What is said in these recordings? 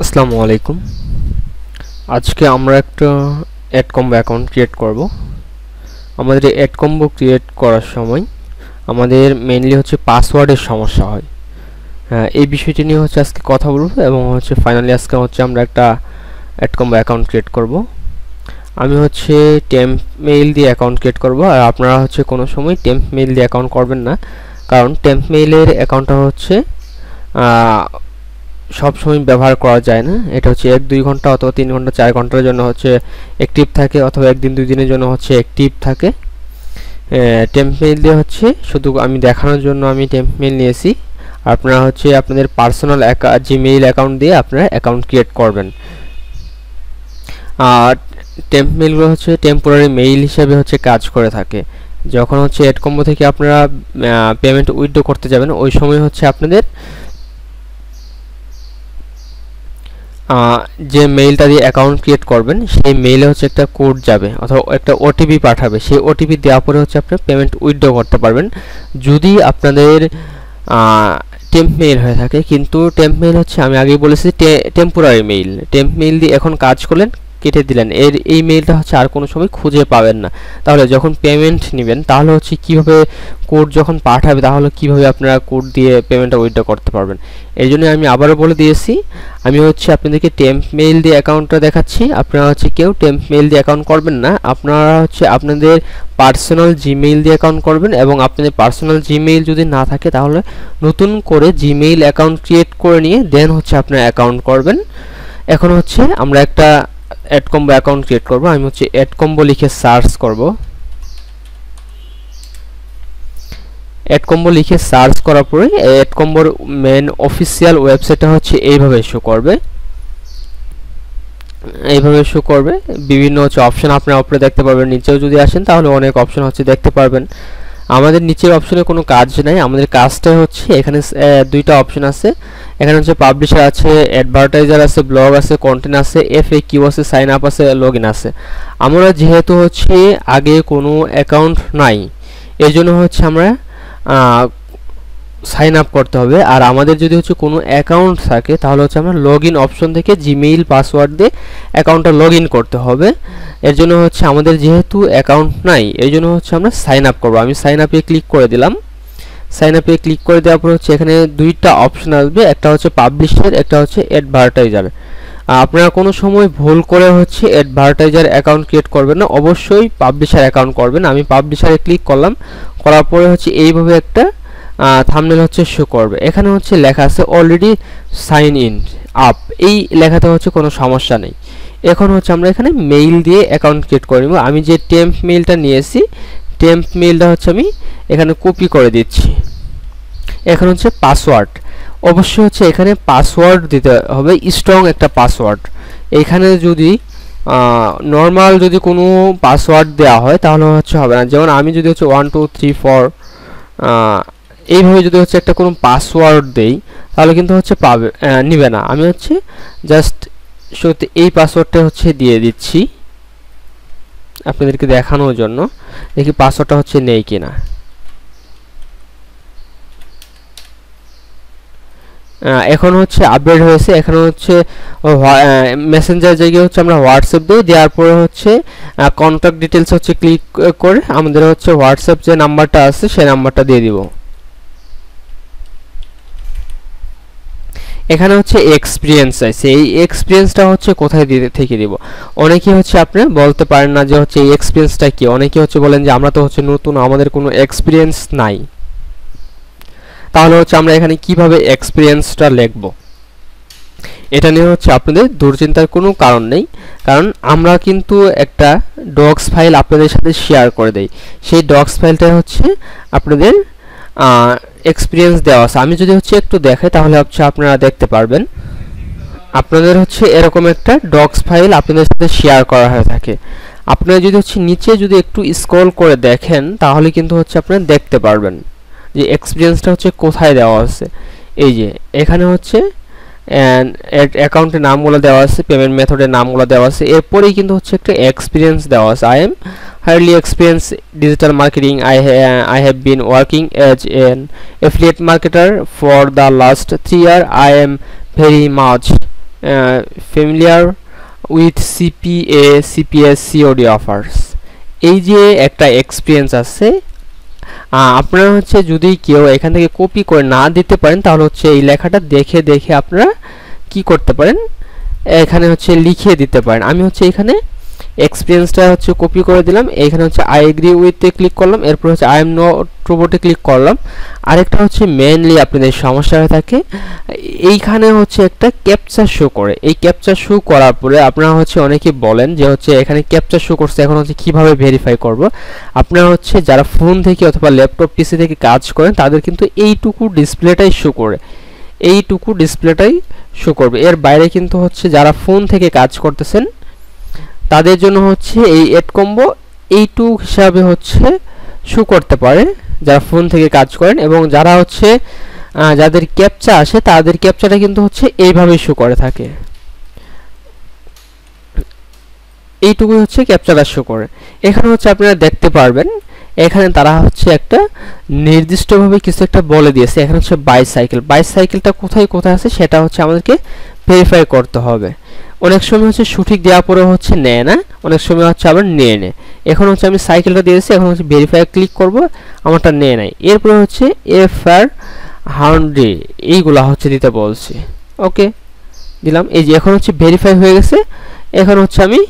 আসসালামু আলাইকুম। আজকে আমরা একটা অ্যাড কম্বো অ্যাকাউন্ট ক্রিয়েট করব। আমাদের এই অ্যাড কম্বো ক্রিয়েট করার সময় আমাদের মেইনলি হচ্ছে পাসওয়ার্ডের সমস্যা হয়। এই বিষয়টি নিয়ে হচ্ছে আজকে কথা বলবো এবং হচ্ছে ফাইনালি আজকে হচ্ছে আমরা একটা অ্যাড কম্বো অ্যাকাউন্ট ক্রিয়েট করব। আমি হচ্ছে টেম্প মেইল দিয়ে অ্যাকাউন্ট ক্রিয়েট করব, আর আপনারা হচ্ছে কোনো সময় টেম্প মেইল দিয়ে অ্যাকাউন্ট করবেন না, কারণ টেম্প মেইলের অ্যাকাউন্টটা হচ্ছে সব সময় ব্যবহার করা যায় না। এটা হচ্ছে 1-2 ঘন্টা অথবা 3 ঘন্টা 4 ঘন্টার জন্য হচ্ছে অ্যাক্টিভ থাকে, অথবা একদিন 2 দিনের জন্য হচ্ছে অ্যাক্টিভ থাকে। টেম্প মেইল দিয়ে হচ্ছে শুধু আমি দেখানোর জন্য আমি টেম্প মেইল নিয়েছি। আপনারা হচ্ছে আপনাদের পার্সোনাল জিমেইল অ্যাকাউন্ট দিয়ে আপনারা অ্যাকাউন্ট ক্রিয়েট করবেন। আর টেম্প মেইলগুলো হচ্ছে টেম্পোরারি মেইল হিসেবে হচ্ছে কাজ করে থাকে। যখন হচ্ছে অ্যাড কম্বো থেকে আপনারা পেমেন্ট উইথড্র করতে যাবেন, ওই সময় হচ্ছে আপনাদের যে মেইলটা দিয়ে অ্যাকাউন্ট ক্রিয়েট করবেন সেই মেইলে হচ্ছে একটা কোড যাবে অথবা একটা ওটিপি পাঠাবে। সেই ওটিপি দেওয়ার পরে হচ্ছে আপনি পেমেন্ট উইথড্র করতে পারবেন, যদি আপনাদের টেম্প মেইল হয়ে থাকে। কিন্তু টেম্প মেইল হচ্ছে আমি আগেই বলেছি টেম্পোরারি মেইল। টেম্প মেইল দিয়ে এখন কাজ করলেন, কেটে দিলেন, এই মেইলটা হচ্ছে আর কোনো সময় খুঁজে পাবেন না। তাহলে যখন পেমেন্ট নেবেন তাহলে হচ্ছে কিভাবে কোড যখন পাঠাবে তাহলে কিভাবে আপনারা কোড দিয়ে পেমেন্টটা উইথড্র করতে পারবেন। এই জন্য আমি আবারও বলে দিয়েছি, আমি হচ্ছে আপনাদেরকে টেম্প মেইল দিয়ে অ্যাকাউন্টটা দেখাচ্ছি। আপনারা হচ্ছে কেউ টেম্প মেইল দিয়ে অ্যাকাউন্ট করবেন না, আপনারা হচ্ছে আপনাদের পার্সোনাল জিমেইল দিয়ে অ্যাকাউন্ট করবেন। এবং আপনাদের পার্সোনাল জিমেইল যদি না থাকে তাহলে নতুন করে জিমেইল অ্যাকাউন্ট ক্রিয়েট করে নিয়ে দেন হচ্ছে আপনারা অ্যাকাউন্ট করবেন। এখন হচ্ছে আমরা একটা অ্যাড কম্বো অ্যাকাউন্ট ক্রিয়েট করব। আমি হচ্ছে অ্যাড কম্বো লিখে সার্চ করব। অ্যাড কম্বো লিখে সার্চ করার পরে অ্যাড কম্বোর মেন অফিসিয়াল ওয়েবসাইটটা হচ্ছে এইভাবে শো করবে। বিভিন্ন হচ্ছে অপশন আপনারা উপরে দেখতে পারবেন, নিচেও যদি আসেন তাহলে অনেক অপশন হচ্ছে দেখতে পারবেন। আমাদের নিচের অপশনে কোনো কাজ নাই, আমাদের কাজটা হচ্ছে এখানে দুইটা অপশন আছে। এখানে হচ্ছে পাবলিশার আছে, অ্যাডভার্টাইজার আছে, ব্লগ আছে, কন্টেন্ট আছে, FAQ আছে, সাইন আপ আছে, লগইন আছে। আমরা যেহেতু হচ্ছে আগে কোনো অ্যাকাউন্ট নাই, এই জন্য হচ্ছে আমরা সাইন আপ করতে হবে। আর আমাদের যদি হচ্ছে কোনো অ্যাকাউন্ট থাকে তাহলে হচ্ছে আমরা লগইন অপশন থেকে জিমেইল পাসওয়ার্ড দিয়ে অ্যাকাউন্টটা লগইন করতে হবে। এর জন্য হচ্ছে আমাদের যেহেতু অ্যাকাউন্ট নাই, এই জন্য হচ্ছে আমরা সাইন আপ করবো। আমি সাইন আপে ক্লিক করে দিলাম। সাইন আপে ক্লিক করে দেওয়ার পর হচ্ছে এখানে দুইটা অপশন আসবে, একটা হচ্ছে পাবলিশার, একটা হচ্ছে অ্যাডভার্টাইজার। আপনারা কোনো সময় ভুল করে হচ্ছে অ্যাডভার্টাইজার অ্যাকাউন্ট ক্রিয়েট করবেন না, অবশ্যই পাবলিশার অ্যাকাউন্ট করবেন। আমি পাবলিশারে ক্লিক করলাম, করার পরে হচ্ছে এইভাবে একটা থাম্বনেল হচ্ছে শো করবে। এখানে হচ্ছে লেখা আছে অলরেডি সাইন ইন আপ, এই লেখাতে হচ্ছে কোনো সমস্যা নেই। এখন হচ্ছে আমরা এখানে মেইল দিয়ে অ্যাকাউন্ট ক্রিয়েট করে নেব। আমি যে টেম্প মেইলটা নিয়েছি, টেম্প মেইলটা হচ্ছে আমি এখানে কপি করে দিচ্ছি। এখন হচ্ছে পাসওয়ার্ড, অবশ্যই হচ্ছে এখানে পাসওয়ার্ড দিতে হবে, স্ট্রং একটা পাসওয়ার্ড। এখানে যদি নর্মাল যদি কোনো পাসওয়ার্ড দেওয়া হয় তাহলে হচ্ছে হবে না। যেমন আমি যদি হচ্ছে 1 2 3 4 এইভাবে যদি হচ্ছে একটা কোনো পাসওয়ার্ড দেই তাহলে কিন্তু হচ্ছে নিবে না। আমি হচ্ছে জাস্ট সত্যি এই পাসওয়ার্ডটা হচ্ছে দিয়ে দিচ্ছি আপনাদেরকে দেখানোর জন্য, দেখি পাসওয়ার্ডটা হচ্ছে নেই কিনা। এখন হচ্ছে আপডেট হয়েছে। এখানে হচ্ছে মেসেঞ্জার জায়গায় হচ্ছে আমরা হোয়াটসঅ্যাপ দিই, দেওয়ার পরে হচ্ছে কন্ট্যাক্ট ডিটেলস হচ্ছে ক্লিক করে আমাদের হচ্ছে হোয়াটসঅ্যাপ যে নাম্বারটা আছে সেই নাম্বারটা দিয়ে দিব। এখানে হচ্ছে এক্সপিরিয়েন্স আছে, এই এক্সপিরিয়েন্সটা হচ্ছে কোথায় থেকে দিব। অনেকে হচ্ছে আপনি বলতে পারেন না যে হচ্ছে এই এক্সপিরিয়েন্সটা কি। অনেকে হচ্ছে বলেন যে আমরা তো হচ্ছে নতুন, আমাদের কোনো এক্সপিরিয়েন্স নাই। তাহলে হচ্ছে আমরা এখানে কিভাবে এক্সপিরিয়েন্সটা লিখব, এটা নিয়ে হচ্ছে আপনাদের দুশ্চিন্তার কোনো কারণ নেই, কারণ আমরা কিন্তু একটা ডক্স ফাইল আপনাদের সাথে শেয়ার করে দেই। সেই ডক্স ফাইলটা হচ্ছে আপনাদের এক্সপিরিয়েন্স দেওয়া আছে। আমি যদি হচ্ছে একটু দেখাই তাহলে হচ্ছে আপনারা দেখতে পারবেন। আপনাদের হচ্ছে এরকম একটা ডক্স ফাইল আপনাদের সাথে শেয়ার করা হয়ে থাকে। আপনারা যদি হচ্ছে নিচে যদি একটু স্ক্রল করে দেখেন তাহলে কিন্তু হচ্ছে আপনারা দেখতে পারবেন যে এক্সপিরিয়েন্সটা হচ্ছে কোথায় দেওয়া আছে। এই যে এখানে হচ্ছে অ্যাকাউন্টের নামগুলো দেওয়া আছে, পেমেন্ট মেথডের নামগুলো দেওয়া আছে, এরপরেই কিন্তু হচ্ছে একটা এক্সপিরিয়েন্স দেওয়া আছে। I am highly experienced digital marketing. I have been working as an affiliate marketer for the last 3 years. I am very much familiar with CPA CPS COD offers, এই যে একটা এক্সপিরিয়েন্স আছে। আপনারা হচ্ছে যদি কেউ এখান থেকে কপি করে না দিতে পারেন তাহলে হচ্ছে এই লেখাটা দেখে দেখে আপনারা কি করতে পারেন, এখানে হচ্ছে লিখে দিতে পারেন। আমি হচ্ছে এখানে এক্সপিরিয়েন্সটা হচ্ছে কপি করে দিলাম, এখানে হচ্ছে আই এগ্রি উইথে ক্লিক করলাম, এরপর হচ্ছে আই এম নট রোবটে ক্লিক করলাম। আরেকটা হচ্ছে মেইনলি আপনাদের সমস্যা হয়ে থাকে, এইখানে হচ্ছে একটা ক্যাপচা শো করে, এই ক্যাপচা শো করার পরে আপনারা হচ্ছে অনেকে বলেন যে হচ্ছে এখানে ক্যাপচা শো করছে, এখন হচ্ছে কিভাবে ভেরিফাই করব। আপনারা হচ্ছে যারা ফোন থেকে অথবা ল্যাপটপ পিসি থেকে কাজ করেন তাদের কিন্তু এইটুকু ডিসপ্লেটাই শো করে, এইটুকু ডিসপ্লেটাই শো করবে। এর বাইরে কিন্তু হচ্ছে যারা ফোন থেকে কাজ করতেছেন তাদের জন্য হচ্ছে এই এড কম্বো এইটু হিসাবে হচ্ছে শো করতে পারে যারা ফোন থেকে কাজ করেন, এবং যারা হচ্ছে যাদের ক্যাপচা আসে তাদের ক্যাপচাটা কিন্তু হচ্ছে এইভাবে শো করে থাকে, এইটুকুই হচ্ছে ক্যাপচাটা শো করে। এখানে হচ্ছে আপনারা দেখতে পারবেন এখানে তারা হচ্ছে একটা নির্দিষ্টভাবে কিছু একটা বলে দিয়েছে, এখানে হচ্ছে বাইসাইকেল, বাইসাইকেলটা কোথায় কোথায় আছে সেটা হচ্ছে আমাদেরকে ভেরিফাই করতে হবে। অনেক সময় হচ্ছে সঠিক দেওয়ার পরে হচ্ছে নেয় না, অনেক সময় হচ্ছে আবার নিয়ে নেয়। এখন হচ্ছে আমি সাইকেলটা দিয়েছি, এখন হচ্ছে ভেরিফাই ক্লিক করব, আমারটা নেয় নাই। এরপরে হচ্ছে এফআর 100 এইগুলা হচ্ছে দিতে বলছি, ওকে দিলাম। এই যে এখন হচ্ছে ভেরিফাই হয়ে গেছে, এখন হচ্ছে আমি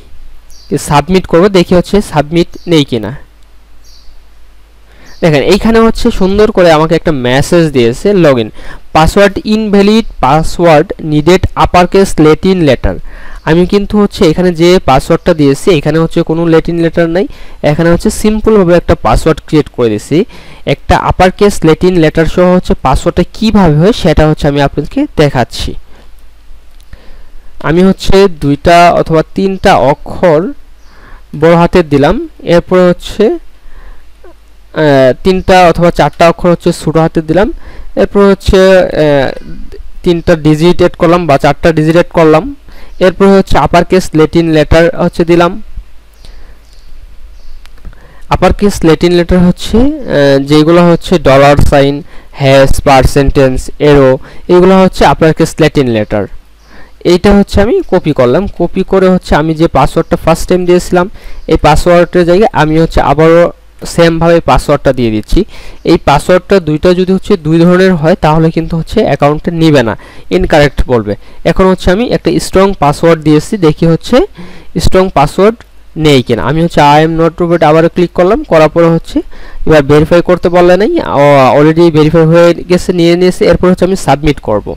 সাবমিট করব, দেখি হচ্ছে সাবমিট নেই কিনা। দেখেন এইখানে হচ্ছে সুন্দর করে আমাকে একটা মেসেজ দিয়েছে, login password invalid, password needed upper case Latin letter. আমি কিন্তু হচ্ছে এখানে যে পাসওয়ার্ডটা দিয়েছি এখানে হচ্ছে কোনো ল্যাটিন লেটার নাই, এখানে হচ্ছে সিম্পলভাবে একটা পাসওয়ার্ড ক্রিয়েট করে দিয়েছি। একটা আপার কেস ল্যাটিন লেটার সহ হচ্ছে পাসওয়ার্ডটা কিভাবে হয় সেটা হচ্ছে আমি আপনাদেরকে দেখাচ্ছি। আমি হচ্ছে 2টা অথবা 3টা অক্ষর বড় হাতের দিলাম, এরপর হচ্ছে 3টা অথবা 4টা অক্ষর হচ্ছে ছোট হাতের দিলাম, এরপর হচ্ছে 3টা ডিজিট এড করলাম বা 4টা ডিজিট এড করলাম, এরপর হচ্ছে আপার কেস ল্যাটিন লেটার হচ্ছে দিলাম। আপার কেস ল্যাটিন লেটার হচ্ছে যেগুলো হচ্ছে ডলার সাইন, হ্যাশ, পার্সেন্টেজ, এরো, এগুলো হচ্ছে আপার কেস ল্যাটিন লেটার। এইটা হচ্ছে আমি কপি করলাম, কপি করে হচ্ছে আমি যে পাসওয়ার্ডটা ফার্স্ট টাইম দিয়েছিলাম এই পাসওয়ার্ডের জায়গায় আমি হচ্ছে আবারও সেম ভাবে পাসওয়ার্ডটা দিয়ে দিচ্ছি। এই পাসওয়ার্ডটা দুইটা যদি হচ্ছে দুই ধরনের হয় তাহলে কিন্তু হচ্ছে অ্যাকাউন্টে নেবে না, ইনকারেক্ট বলবে। এখন হচ্ছে আমি একটা স্ট্রং পাসওয়ার্ড দিয়েছি, দেখি হচ্ছে স্ট্রং পাসওয়ার্ড নেই কিনা। আমি হচ্ছে আই এম নট রোবট আবারও ক্লিক করলাম, করার পরে হচ্ছে এবার ভেরিফাই করতে বললে নাই, অলরেডি ভেরিফাই হয়ে গেছে, নিয়ে নিয়েছে। এরপর হচ্ছে আমি সাবমিট করব।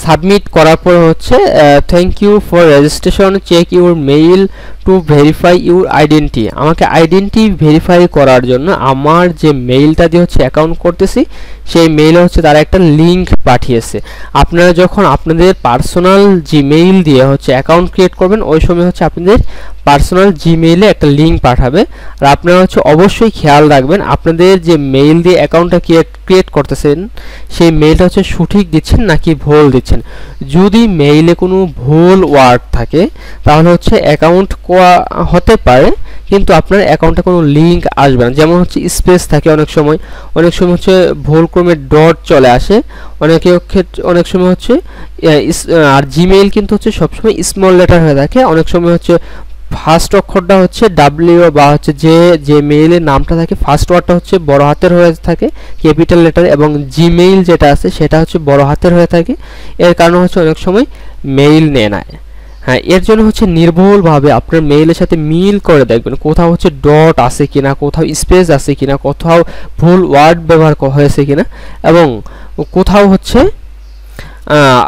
সাবমিট করার পর হচ্ছে thank you for registration, check your mail to verify your identity. আমাকে আইডেন্টি ভেরিফাই করার জন্য আমার যে মেইলটা দিয়ে হচ্ছে অ্যাকাউন্ট করতেছি সেই মেইলে হচ্ছে তারা একটা লিঙ্ক পাঠিয়েছে। আপনারা যখন আপনাদের পার্সোনাল জিমেইল দিয়ে হচ্ছে অ্যাকাউন্ট ক্রিয়েট করবেন ওই সময় হচ্ছে আপনাদের পার্সোনাল জিমেইলে একটা লিঙ্ক পাঠাবে, আর আপনারা হচ্ছে অবশ্যই খেয়াল রাখবেন আপনাদের যে মেইল দিয়ে অ্যাকাউন্টটা ক্রিয়েট করতেছেন সেই মেইলটা হচ্ছে সঠিক দিচ্ছেন নাকি ভুল দিচ্ছেন। যদি মেইলে কোনো ভুল ওয়ার্ড থাকে তাহলে হচ্ছে অ্যাকাউন্ট হতে পারে কিন্তু আপনার অ্যাকাউন্টে কোনো লিঙ্ক আসবে না। যেমন হচ্ছে স্পেস থাকে অনেক সময় হচ্ছে ভুলক্রমে ডট চলে আসে, অনেক সময় হচ্ছে আর জিমেইল কিন্তু হচ্ছে সবসময় স্মল লেটার হয়ে থাকে, অনেক সময় হচ্ছে ফার্স্ট অক্ষরটা হচ্ছে ডাব্লিউ বা হচ্ছে যে মেইলের নামটা থাকে ফার্স্ট ওয়ার্ডটা হচ্ছে বড় হাতের হয়ে থাকে ক্যাপিটাল লেটার, এবং জিমেইল যেটা আছে সেটা হচ্ছে বড় হাতের হয়ে থাকে। এর কারণে হচ্ছে অনেক সময় মেইল নেয় না। হ্যাঁ, এর জন্য হচ্ছে নির্ভুলভাবে আপনার মেইলের সাথে মিল করে দেখবেন কোথাও হচ্ছে ডট আছে কিনা, কোথাও স্পেস আছে কিনা, কোথাও ভুল ওয়ার্ড ব্যবহার হয়েছে কিনা, এবং কোথাও হচ্ছে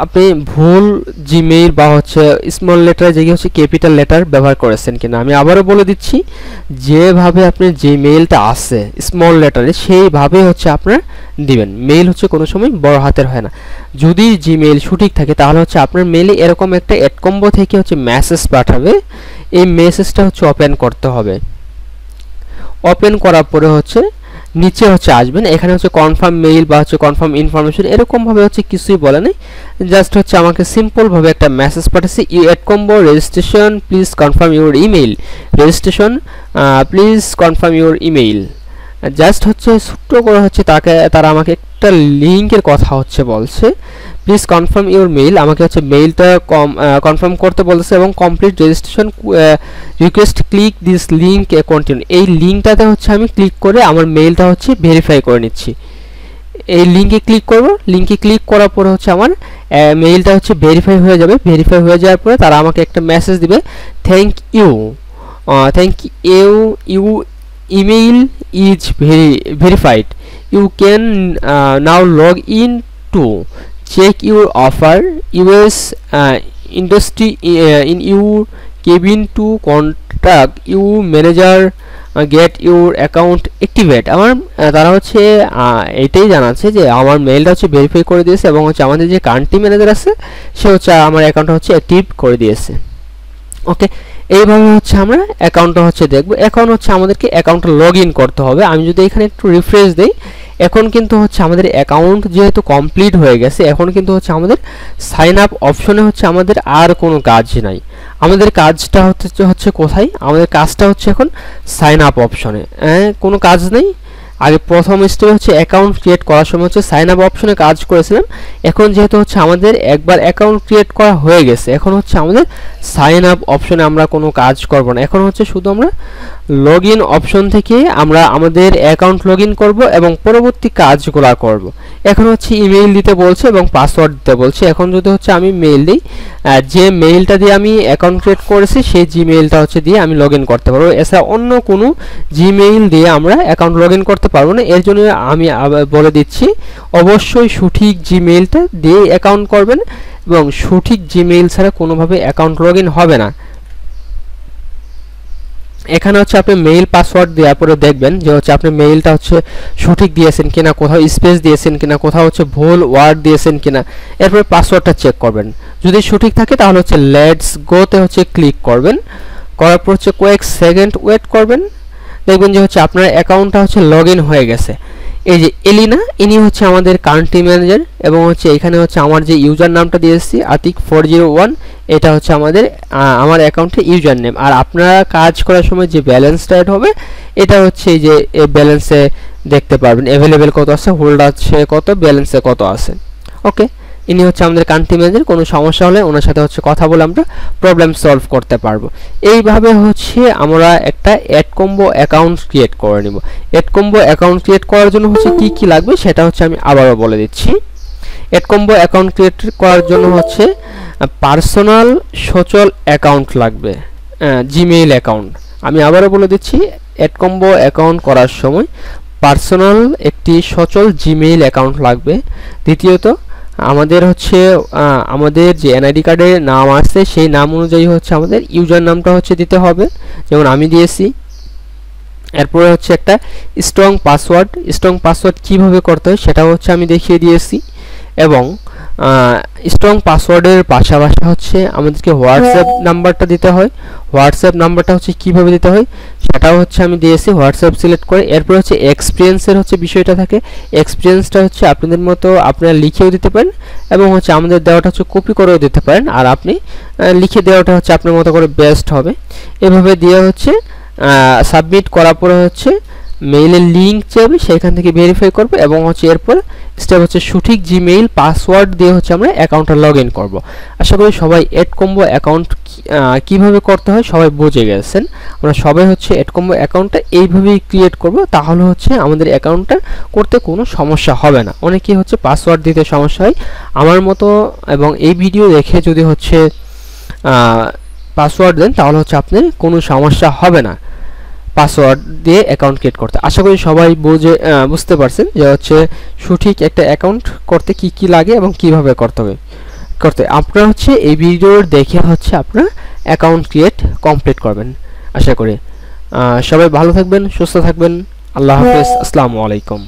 আপনি ভুল জিমেইল বা হচ্ছে স্মল লেটার জায়গায় হচ্ছে ক্যাপিটাল লেটার ব্যবহার করেছেন কিনা। আমি আবারও বলে দিচ্ছি যেভাবে আপনার জিমেইলটা আছে স্মল লেটারে সেইভাবে হচ্ছে আপনার দিবেন। মেইল হচ্ছে কোনো সময় বড় হাতের হয় না। যদি জিমেইল সঠিক থাকে তাহলে হচ্ছে আপনার মেইলে এরকম একটা অ্যাড কম্বো থেকে হচ্ছে মেসেজ পাঠাবে, এই মেসেজটা হচ্ছে ওপেন করতে হবে। ওপেন করার পরে হচ্ছে নিচে হচ্ছে আসবেন, এখানে হচ্ছে কনফার্ম মেইল বা হচ্ছে কনফার্ম ইনফরমেশন এরকম ভাবে হচ্ছে কিছুই বলে নাই, জাস্ট হচ্ছে আমাকে সিম্পল ভাবে একটা মেসেজ পাঠিয়েছে, you add combo registration please confirm your email, registration please confirm your email. Just হচ্ছে ছোট্ট করে হচ্ছে তারা আমাকে একটা লিঙ্কের কথা হচ্ছে বলছে, প্লিজ কনফার্ম ইউর মেইল, আমাকে হচ্ছে মেইলটা কনফার্ম করতে বলছে এবং complete registration request click this link continue, এই লিঙ্কটাতে হচ্ছে আমি ক্লিক করে আমার মেইলটা হচ্ছে ভেরিফাই করে নিচ্ছি। এই লিঙ্কে ক্লিক করব, লিঙ্কে ক্লিক করার পরে হচ্ছে আমার মেইলটা হচ্ছে ভেরিফাই হয়ে যাবে। ভেরিফাই হয়ে যাওয়ার পরে তারা আমাকে একটা মেসেজ দিবে, thank you you email is verified, you can now log in to check your offer, US industry in your cabin to contact your manager, get your account activate। আমার তারা হচ্ছে এটাই জানাচ্ছে যে আমার মেইলটা হচ্ছে ভেরিফাই করে দিয়েছে এবং হচ্ছে আমাদের যে কান্ট্রি ম্যানেজার আছে সে হচ্ছে আমার অ্যাকাউন্টটা হচ্ছে অ্যাক্টিভ করে দিয়েছে। ওকে, এইভাবে হচ্ছে আমরা অ্যাকাউন্টটা হচ্ছে দেখব। এখন হচ্ছে আমাদেরকে অ্যাকাউন্টটা লগ ইন করতে হবে। আমি যদি এখানে একটু রিফ্রেশ দেই, এখন কিন্তু হচ্ছে আমাদের অ্যাকাউন্ট যেহেতু কমপ্লিট হয়ে গেছে, এখন কিন্তু হচ্ছে আমাদের সাইন আপ অপশনে হচ্ছে আমাদের আর কোনো কাজ নাই। আমাদের কাজটা হচ্ছে কোথায়? আমাদের কাজটা হচ্ছে এখন সাইন আপ অপশনে, কোনো কাজ নেই। আগে প্রথম স্টেপ হচ্ছে অ্যাকাউন্ট ক্রিয়েট করার সময় হচ্ছে সাইন আপ অপশনে কাজ করেছিলাম। এখন যেহেতু হচ্ছে আমাদের একবার অ্যাকাউন্ট ক্রিয়েট করা হয়ে গেছে, এখন হচ্ছে আমাদের সাইন আপ অপশনে আমরা কোনো কাজ করব না। এখন হচ্ছে শুধু আমরা লগ ইন অপশন থেকে আমরা আমাদের অ্যাকাউন্ট লগ ইন করবো এবং পরবর্তী কাজগুলো করব। এখন হচ্ছে ইমেইল দিতে বলছে এবং পাসওয়ার্ড দিতে বলছে। এখন যদি হচ্ছে আমি মেইল দিই, যে মেইলটা দিয়ে আমি অ্যাকাউন্ট ক্রিয়েট করেছি সেই জিমেইলটা হচ্ছে দিয়ে আমি লগ ইন করতে পারবো। এছাড়া অন্য কোনো জিমেইল দিয়ে আমরা অ্যাকাউন্ট লগ ইন করতে পারবো না। এর জন্য আমি বলে দিচ্ছি, অবশ্যই সঠিক জিমেইলটা দিয়ে অ্যাকাউন্ট করবেন এবং সঠিক জিমেইল ছাড়া কোনোভাবে অ্যাকাউন্ট লগ ইন হবে না। এখানে হচ্ছে আপনি মেইল পাসওয়ার্ড দেওয়ার পরে দেখবেন যে হচ্ছে আপনি মেইলটা হচ্ছে সঠিক দিয়েছেন কিনা, কোথাও স্পেস দিয়েছেন কিনা, কোথাও হচ্ছে ভুল ওয়ার্ড দিয়েছেন কিনা। এরপরে পাসওয়ার্ডটা চেক করবেন, যদি সঠিক থাকে তাহলে হচ্ছে লেটস গোতে হচ্ছে ক্লিক করবেন। করার পর হচ্ছে কয়েক সেকেন্ড ওয়েট করবেন, দেখবেন যে হচ্ছে আপনার অ্যাকাউন্টটা হচ্ছে লগ ইন হয়ে গেছে। এই যে এলিনা, ইনি হচ্ছে আমাদের কান্ট্রি ম্যানেজার এবং হচ্ছে এখানে হচ্ছে আমার যে ইউজার নামটা দিয়েছি atik401, এটা হচ্ছে আমার অ্যাকাউন্টে ইউজার নেম। আর আপনারা কাজ করার সময় যে ব্যালেন্সটা অ্যাড হবে এটা হচ্ছে এই যে ব্যালেন্সে দেখতে পারবেন অ্যাভেলেবেল কত আছে, হোল্ড আছে কত, ব্যালেন্সে কত আছে। ওকে, ইনি হচ্ছে আমাদের কান্ট্রি ম্যানেজার। কোনো সমস্যা হলে ওনার সাথে হচ্ছে কথা বলে আমরা প্রবলেম সলভ করতে পারবো। এইভাবে হচ্ছে আমরা একটা অ্যাড কম্বো অ্যাকাউন্ট ক্রিয়েট করে নিব। অ্যাড কম্বো অ্যাকাউন্ট ক্রিয়েট করার জন্য হচ্ছে কি কি লাগবে সেটা হচ্ছে আমি আবারও বলে দিচ্ছি। অ্যাড কম্বো অ্যাকাউন্ট ক্রিয়েট করার জন্য হচ্ছে পার্সোনাল সচল অ্যাকাউন্ট লাগবে, জিমেইল অ্যাকাউন্ট। আমি আবারও বলে দিচ্ছি, অ্যাড কম্বো অ্যাকাউন্ট করার সময় পার্সোনাল একটি সচল জিমেইল অ্যাকাউন্ট লাগবে। দ্বিতীয়ত আমাদের হচ্ছে আমাদের যে এনআইডি কার্ডে নাম আছে সেই নাম অনুযায়ী হচ্ছে আমাদের ইউজার নামটা হচ্ছে দিতে হবে, যেমন আমি দিয়েছি। এরপরে হচ্ছে একটা স্ট্রং পাসওয়ার্ড। স্ট্রং পাসওয়ার্ড কীভাবে করতে হয় সেটাও হচ্ছে আমি দেখিয়ে দিয়েছি। এবং স্ট্রং পাসওয়ার্ডের পাশাপাশি হচ্ছে আমাদেরকে হোয়াটসঅ্যাপ নাম্বারটা দিতে হয়। হোয়াটসঅ্যাপ নাম্বারটা হচ্ছে কীভাবে দিতে হয় সেটাও হচ্ছে আমি দিয়েছি। হোয়াটসঅ্যাপ সিলেক্ট করে এরপর হচ্ছে এক্সপিরিয়েন্সের হচ্ছে বিষয়টা থাকে। এক্সপিরিয়েন্সটা হচ্ছে আপনাদের মতো আপনারা লিখেও দিতে পারেন এবং হচ্ছে আমাদের দেওয়াটা হচ্ছে কপি করেও দিতে পারেন, আর আপনি লিখে দেওয়াটা হচ্ছে আপনার মতো করে বেস্ট হবে। এভাবে দিয়ে হচ্ছে সাবমিট করার পরে হচ্ছে মেইলের লিঙ্ক চাইবে, সেখান থেকে ভেরিফাই করবে এবং হচ্ছে এরপর স্টেপ হচ্ছে সঠিক জিমেইল পাসওয়ার্ড দিয়ে হচ্ছে আমরা অ্যাকাউন্টটা লগ ইন করবো। আশা করি সবাই অ্যাড কম্বো অ্যাকাউন্ট কীভাবে করতে হয় সবাই বুঝে গেছেন। আমরা সবাই হচ্ছে অ্যাড কম্বো অ্যাকাউন্টটা এইভাবেই ক্রিয়েট করব, তাহলে হচ্ছে আমাদের অ্যাকাউন্টটা করতে কোনো সমস্যা হবে না। অনেকেই হচ্ছে পাসওয়ার্ড দিতে সমস্যা হয় আমার মতো, এবং এই ভিডিও দেখে যদি হচ্ছে পাসওয়ার্ড দেন তাহলে হচ্ছে আপনার কোনো সমস্যা হবে না পাসওয়ার্ড দিয়ে অ্যাকাউন্ট ক্রিয়েট করতে। আশা করি সবাই বুঝতে পারছেন যে হচ্ছে সঠিক একটা অ্যাকাউন্ট করতে কি কি লাগে এবং কিভাবে করতে হবে। আপনারা হচ্ছে এই ভিডিওর দেখে হচ্ছে আপনারা অ্যাকাউন্ট ক্রিয়েট কমপ্লিট করবেন। আশা করি সবাই ভালো থাকবেন, সুস্থ থাকবেন। আল্লাহ হাফেজ, আসসালামু আলাইকুম।